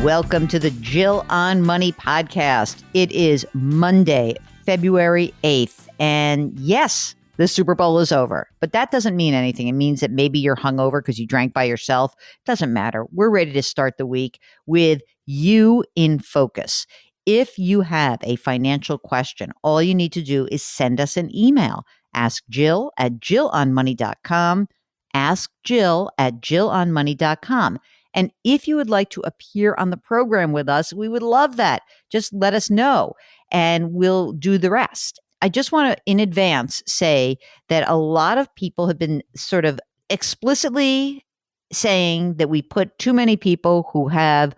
Welcome to the Jill on Money podcast. It is Monday, February 8th. And yes, the Super Bowl is over, but that doesn't mean anything. It means that maybe you're hungover because you drank by yourself. Doesn't matter. We're ready to start the week with you in focus. If you have a financial question, all you need to do is send us an email. Ask Jill at jillonmoney.com. Ask Jill at jillonmoney.com. And if you would like to appear on the program with us, we would love that. Just let us know and we'll do the rest. I just want to, in advance, say that a lot of people have been sort of explicitly saying that we put too many people who have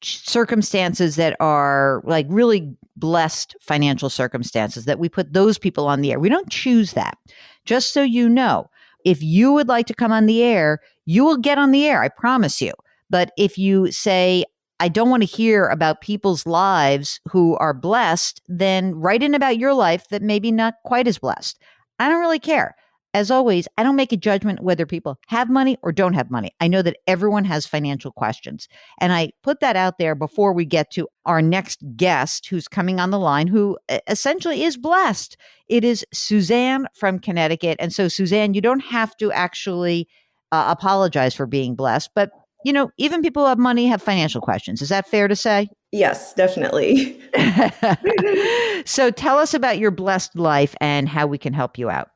circumstances that are like really blessed financial circumstances, that we put those people on the air. We don't choose that. Just so you know, if you would like to come on the air, you will get on the air, I promise you. But if you say, I don't want to hear about people's lives who are blessed, then write in about your life that maybe not quite as blessed. I don't really care. As always, I don't make a judgment whether people have money or don't have money. I know that everyone has financial questions. And I put that out there before we get to our next guest who's coming on the line, who essentially is blessed. It is Suzanne from Connecticut. And so, Suzanne, you don't have to actually apologize for being blessed. But, you know, even people who have money have financial questions. Is that fair to say? Yes, definitely. So tell us about your blessed life and how we can help you out.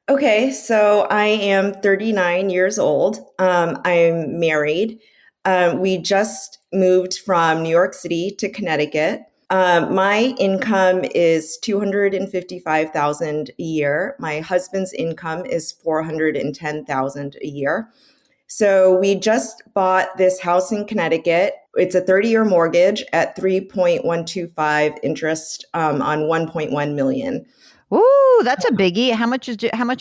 Okay, so I am 39 years old. I'm married. We just moved from New York City to Connecticut. My income is $255,000 a year. My husband's income is $410,000 a year. So we just bought this house in Connecticut. It's a 30-year mortgage at 3.125 interest on 1.1 million. Ooh, that's a biggie. How much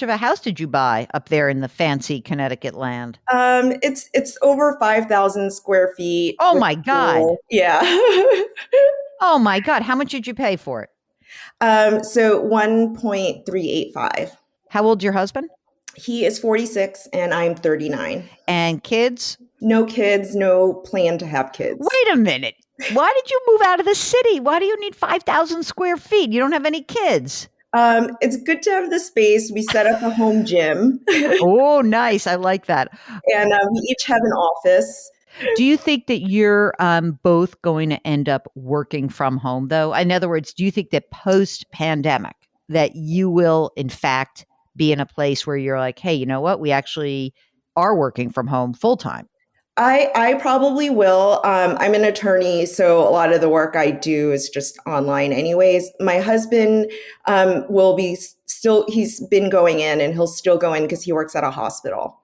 of a house did you buy up there in the fancy Connecticut land? It's over 5,000 square feet. Oh my God. Yeah. Oh my God. How much did you pay for it? So 1.385. How old's your husband? He is 46 and I'm 39. And kids? No kids, no plan to have kids. Wait a minute. Why did you move out of the city? Why do you need 5,000 square feet? You don't have any kids. It's good to have the space. We set up a home gym. Oh, nice. I like that. And we each have an office. Do you think that you're both going to end up working from home, though? In other words, do you think that post-pandemic that you will, in fact, be in a place where you're like, hey, you know what? We actually are working from home full time. I probably will. I'm an attorney, so a lot of the work I do is just online anyways. My husband will be he's been going in and he'll still go in because he works at a hospital.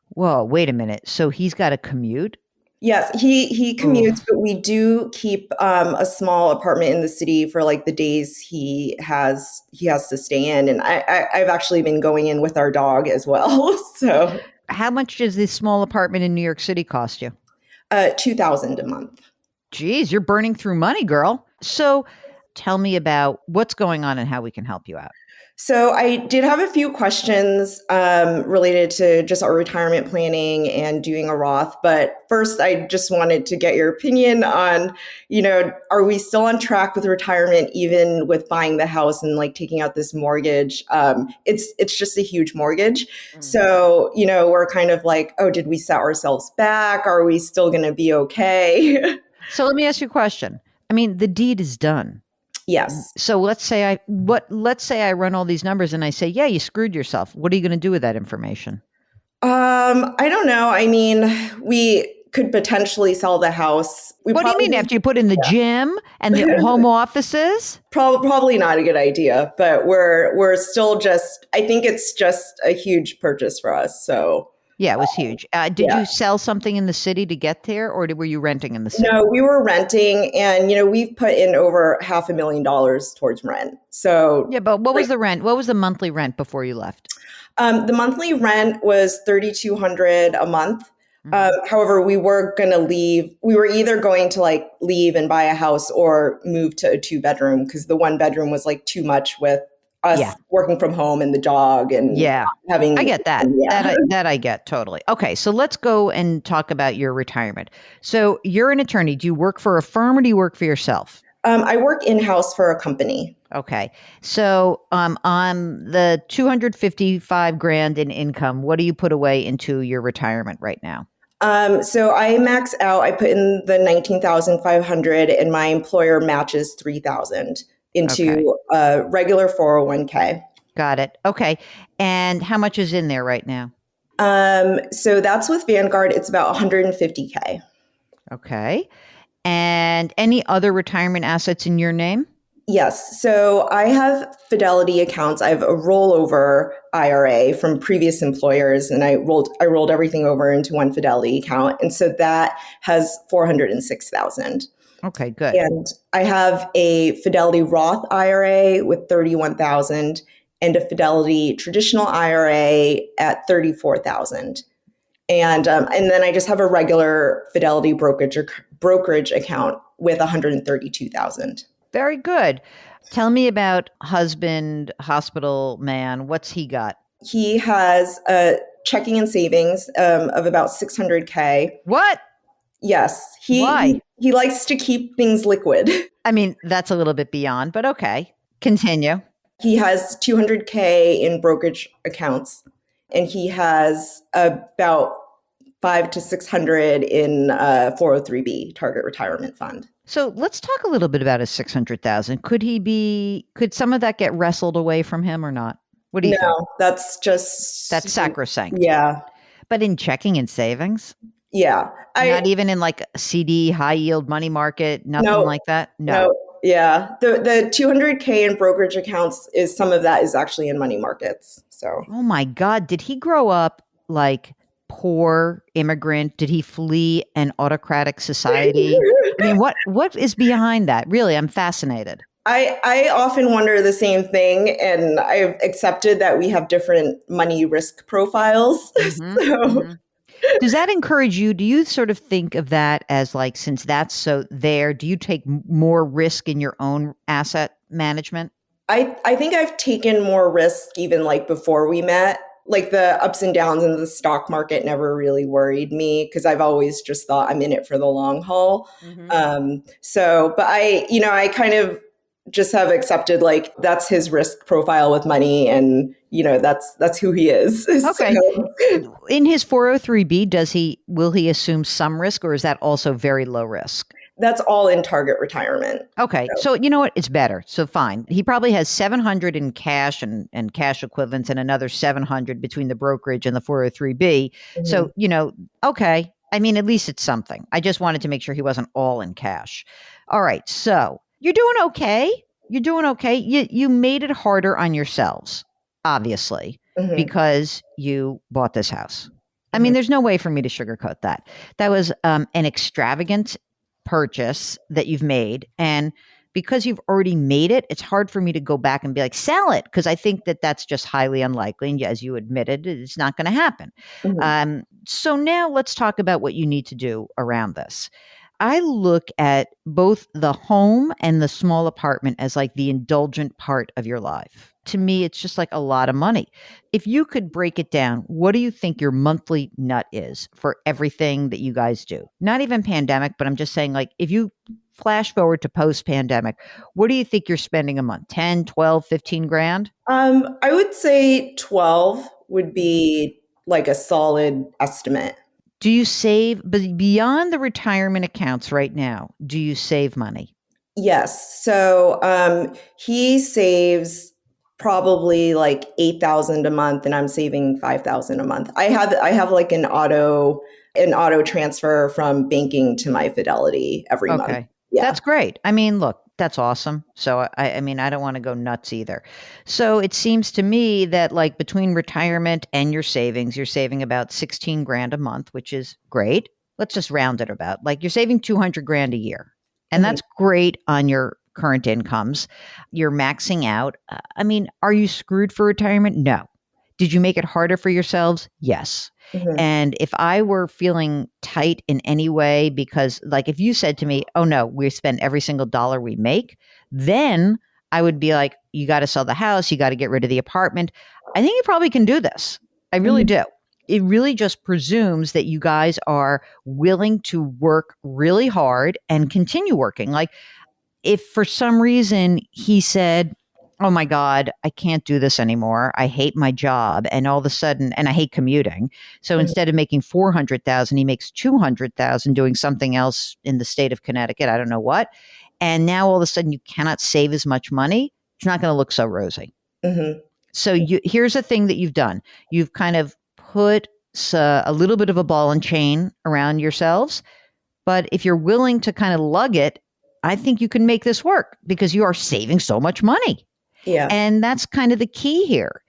Whoa, wait a minute. So he's got to commute? Yes, he commutes, but we do keep a small apartment in the city for like the days he has to stay in. And I've actually been going in with our dog as well. So how much does this small apartment in New York City cost you? $2,000 a month. Geez, you're burning through money, girl. So tell me about what's going on and how we can help you out. So I did have a few questions related to just our retirement planning and doing a Roth. But first, I just wanted to get your opinion on, are we still on track with retirement, even with buying the house and like taking out this mortgage? It's just a huge mortgage. So, we're kind of like, oh, did we set ourselves back? Are we still going to be okay? So let me ask you a question. I mean, the deed is done. Yes. So let's say I run all these numbers and I say, yeah, you screwed yourself. What are you going to do with that information? I don't know. I mean, we could potentially sell the house. What do you mean after you put in the gym and the home offices? Probably not a good idea, but we're still I think it's just a huge purchase for us. So yeah, it was huge. Did you sell something in the city to get there, or were you renting in the city? No, we were renting, and we've put in over $500,000 towards rent. So yeah, but what was the rent? What was the monthly rent before you left? The monthly rent was $3,200 a month. Mm-hmm. However, we were going to leave. We were either going to like leave and buy a house or move to a 2-bedroom because the 1-bedroom was like too much with us Yeah. working from home and the dog and Yeah. I having, get that. yeah. That I get totally. Okay, so let's go and talk about your retirement. So you're an attorney. Do you work for a firm or do you work for yourself? I work in-house for a company. Okay. So on the 255 grand in income, what do you put away into your retirement right now? So I max out. I put in the 19,500, and my employer matches 3,000 Okay. into a regular 401k. Got it. Okay. And how much is in there right now? So that's with Vanguard. It's about 150k. Okay. And any other retirement assets in your name? Yes. So I have Fidelity accounts. I have a rollover IRA from previous employers, and I rolled everything over into one Fidelity account, and so that has 406,000. Okay, good. And I have a Fidelity Roth IRA with 31,000 and a Fidelity traditional IRA at 34,000. And then I just have a regular Fidelity brokerage account with 132,000. Very good. Tell me about husband, hospital man. What's he got? He has a checking and savings of about 600k. What? Yes, Why? he likes to keep things liquid. I mean, that's a little bit beyond, but okay. Continue. He has 200k in brokerage accounts, and he has about 5 to 600 in 403b target retirement fund. So let's talk a little bit about his 600,000. Could some of that get wrestled away from him or not? What do you think? No, that's just That's sacrosanct. Yeah, But in checking and savings, yeah. not even in like a CD, high yield money market, nothing No, like that? No. no, yeah. The 200k in brokerage accounts is some of that is actually in money markets. So Oh my God. Did he grow up like poor immigrant? Did he flee an autocratic society? I mean, what is behind that? Really, I'm fascinated. I often wonder the same thing, and I've accepted that we have different money risk profiles. Hmm. So Hmm. Does that encourage you? Do you sort of think of that as like, since that's so there, do you take more risk in your own asset management? I think I've taken more risk even like before we met. Like the ups and downs in the stock market never really worried me because I've always just thought I'm in it for the long haul. Hmm. But I kind of just have accepted like that's his risk profile with money, and that's who he is. Okay. So In his 403b, will he assume some risk or is that also very low risk? that's all in target retirement. Okay. So, So you know what? It's better. So fine. He probably has 700 in cash and cash equivalents and another 700 between the brokerage and the 403b. mhm. So, okay. I mean, at least it's something. I just wanted to make sure he wasn't all in cash. All right. So you're doing okay. You're doing okay. You made it harder on yourselves, obviously, Mhm. because you bought this house. I mean, Mhm. there's no way for me to sugarcoat that. That was an extravagant purchase that you've made. And because you've already made it, it's hard for me to go back and be like, sell it. Because I think that that's just highly unlikely. And as you admitted, it's not going to happen. Mhm. So now let's talk about what you need to do around this. I look at both the home and the small apartment as like the indulgent part of your life. To me, it's just like a lot of money. If you could break it down, what do you think your monthly nut is for everything that you guys do? Not even pandemic, but I'm just saying, like, if you flash forward to post pandemic, what do you think you're spending a month? 10, 12, 15 grand? I would say 12 would be like a solid estimate. Do you save, but beyond the retirement accounts right now, do you save money? Yes. So he saves probably like 8,000 a month, and I'm saving 5,000 a month. I have like an auto transfer from banking to my Fidelity every month. Okay. Yeah. That's great. I mean, look, that's awesome. So I mean, I don't want to go nuts either. So it seems to me that like between retirement and your savings, you're saving about 16 grand a month, which is great. Let's just round it about. Like you're saving 200 grand a year. And Mhm. that's great on your current incomes. You're maxing out. I mean, are you screwed for retirement? No. Did you make it harder for yourselves? Yes. Mhm. And if I were feeling tight in any way, because like if you said to me, oh no, we spend every single dollar we make, then I would be like, you got to sell the house. You got to get rid of the apartment. I think you probably can do this. I really Mhm. do. It really just presumes that you guys are willing to work really hard and continue working. Like, if for some reason he said, "Oh my God, I can't do this anymore. I hate my job," and all of a sudden, and I hate commuting. So Mhm. instead of making 400,000, he makes 200,000 doing something else in the state of Connecticut. I don't know what. And now all of a sudden, you cannot save as much money. It's not going to look so rosy. Mhm. So here's a thing that you've done. You've kind of put a little bit of a ball and chain around yourselves, but if you're willing to kind of lug it, I think you can make this work because you are saving so much money. Yeah. And that's kind of the key here.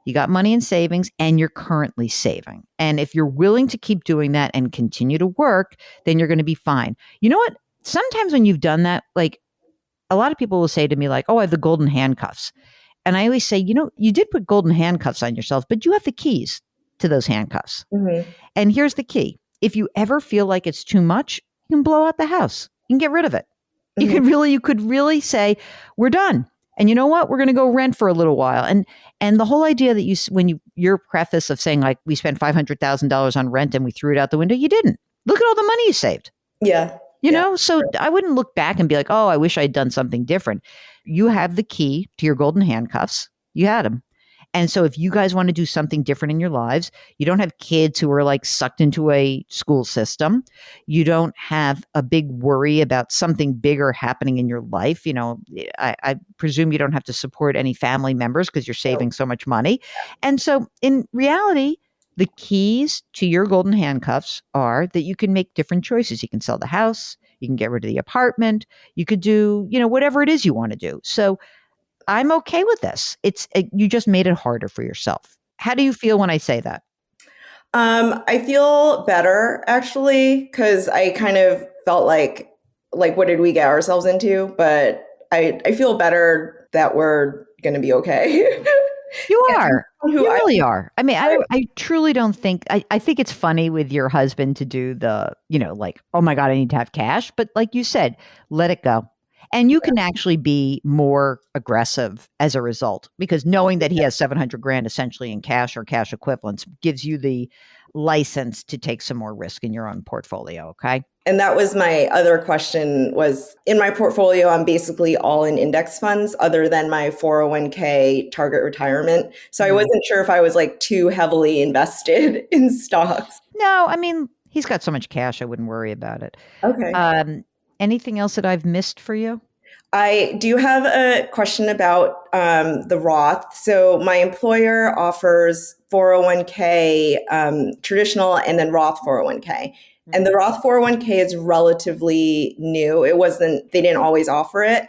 You got money in savings and you're currently saving. And if you're willing to keep doing that and continue to work, then you're going to be fine. You know what? Sometimes when you've done that, like a lot of people will say to me, like, oh, I have the golden handcuffs. And I always say, you did put golden handcuffs on yourself, but you have the keys to those handcuffs. Mhm. And here's the key. If you ever feel like it's too much, you can blow out the house. You can get rid of it. Mhm. You could really say, we're done. And you know what? We're going to go rent for a little while. And the whole idea that your preface of saying like we spent $500,000 on rent and we threw it out the window, you didn't. Look at all the money you saved. Yeah. Yeah. So I wouldn't look back and be like, oh, I wish I'd done something different. You have the key to your golden handcuffs. You had them. And so if you guys want to do something different in your lives, you don't have kids who are like sucked into a school system. You don't have a big worry about something bigger happening in your life. I presume you don't have to support any family members because you're So, saving so much money. And so in reality, the keys to your golden handcuffs are that you can make different choices. You can sell the house, you can get rid of the apartment, you could do, whatever it is you want to do. So I'm okay with this. You just made it harder for yourself. How do you feel when I say that? I feel better actually because I kind of felt like what did we get ourselves into? But I feel better that we're going to be okay. You And are. who You I, really are. I mean, I I truly don't think, I think it's funny with your husband to do like, oh my God, I need to have cash. But like you said, let it go. And you can actually be more aggressive as a result because knowing that he has 700 grand essentially in cash or cash equivalents gives you the license to take some more risk in your own portfolio. Okay. and that was my other question was in my portfolio, I'm basically all in index funds other than my 401k target retirement. So I Mm. wasn't sure if I was like too heavily invested in stocks. No, I mean, he's got so much cash, I wouldn't worry about it. Okay. Um, Anything else that I've missed for you? I do have a question about the Roth. So my employer offers 401k traditional and then Roth 401k. And the Mhm. Roth 401k is relatively new. They didn't always offer it.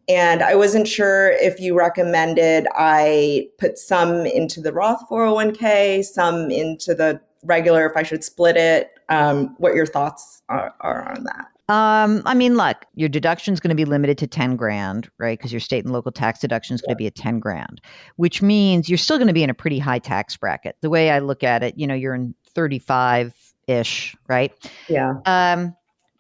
And I wasn't sure if you recommended I put some into the Roth 401k, some into the regular, if I should split it. What your thoughts are on that? I mean, look, your deduction is going to be limited to 10 grand, right? Because your state and local tax deduction is going to be at 10 grand, which means you're still going to be in a pretty high tax bracket. The way I look at it, you're in 35-ish, right? Yeah.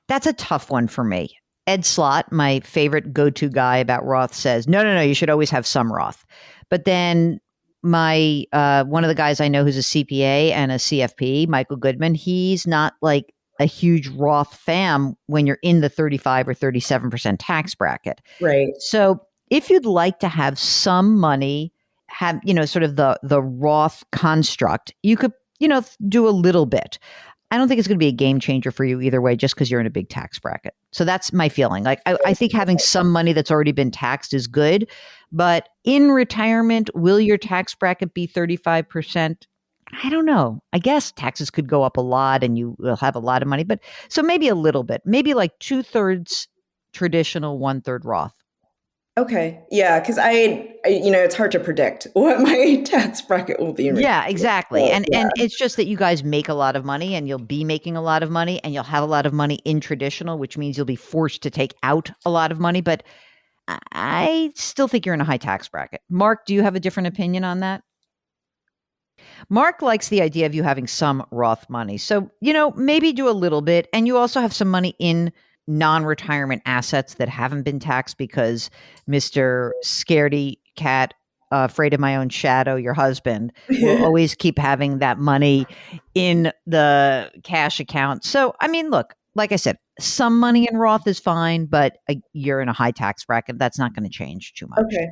That's a tough one for me. Ed Slott, my favorite go-to guy about Roth, says, no, you should always have some Roth. But then my one of the guys I know who's a CPA and a CFP, Michael Goodman, he's not like a huge Roth fan when you're in the 35 or 37% tax bracket. Right. So if you'd like to have some money, have, sort of the Roth construct, you could, do a little bit. I don't think it's going to be a game changer for you either way, just because you're in a big tax bracket. So that's my feeling. Like, I think having some money that's already been taxed is good. But in retirement, will your tax bracket be 35%? I don't know. I guess taxes could go up a lot and you will have a lot of money. But so maybe a little bit, maybe like 2/3 traditional, 1/3 Roth. Okay. Yeah, because it's hard to predict what my tax bracket will be in retirement. Yeah, exactly. So, And yeah. it's just that you guys make a lot of money and you'll be making a lot of money and you'll have a lot of money in traditional, which means you'll be forced to take out a lot of money. But I still think you're in a high tax bracket. Mark, do you have a different opinion on that? Mark likes the idea of you having some Roth money. So, maybe do a little bit. And you also have some money in non-retirement assets that haven't been taxed because Mr. Scaredy Cat, afraid of my own shadow, your husband, will always keep having that money in the cash account. So, I mean, look, like I said, some money in Roth is fine, but you're in a high tax bracket. That's not going to change too much. Okay.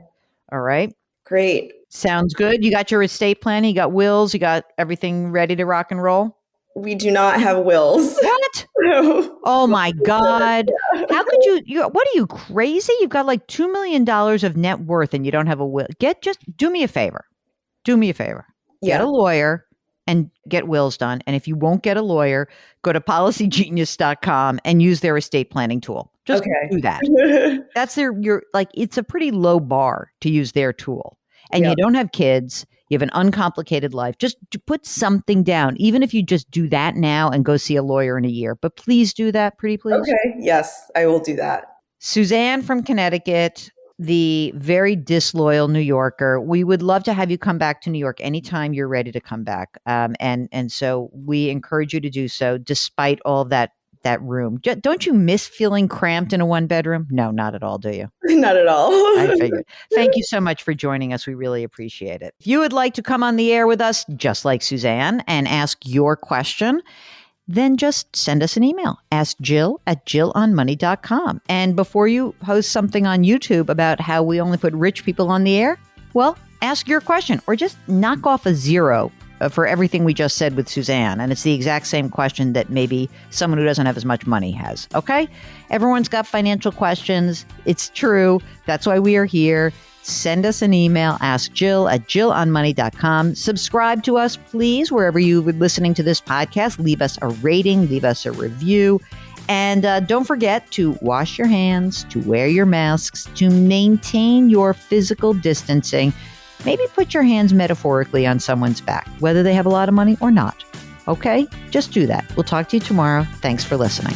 All right. Great. Sounds good. You got your estate plan. You got wills. You got everything ready to rock and roll. We do not have wills. What? No. Oh my God. How could you, what are you, crazy? You've got like $2 million of net worth and you don't have a will. Just do me a favor. Do me a favor. Get a lawyer and get wills done. And if you won't get a lawyer, go to policygenius.com and use their estate planning tool. Just do that. That's it's a pretty low bar to use their tool. And you don't have kids. You have an uncomplicated life. Just to put something down, even if you just do that now and go see a lawyer in a year. But please do that, pretty please. Okay. Yes, I will do that. Suzanne from Connecticut, the very disloyal New Yorker. We would love to have you come back to New York anytime you're ready to come back. And so we encourage you to do so, despite all that room. Don't you miss feeling cramped in a one bedroom? No, not at all, do you? Not at all. I figured. Thank you so much for joining us. We really appreciate it. If you would like to come on the air with us, just like Suzanne, and ask your question, then just send us an email. Ask Jill at jillonmoney.com. And before you post something on YouTube about how we only put rich people on the air, well, ask your question or just knock off a 0 for everything we just said with Suzanne. And it's the exact same question that maybe someone who doesn't have as much money has. Okay? Everyone's got financial questions. It's true. That's why we are here. Send us an email. Ask Jill at jillonmoney.com. Subscribe to us, please, wherever you're listening to this podcast. Leave us a rating. Leave us a review. And don't forget to wash your hands, to wear your masks, to maintain your physical distancing. Maybe put your hands metaphorically on someone's back, whether they have a lot of money or not. Okay? Just do that. We'll talk to you tomorrow. Thanks for listening.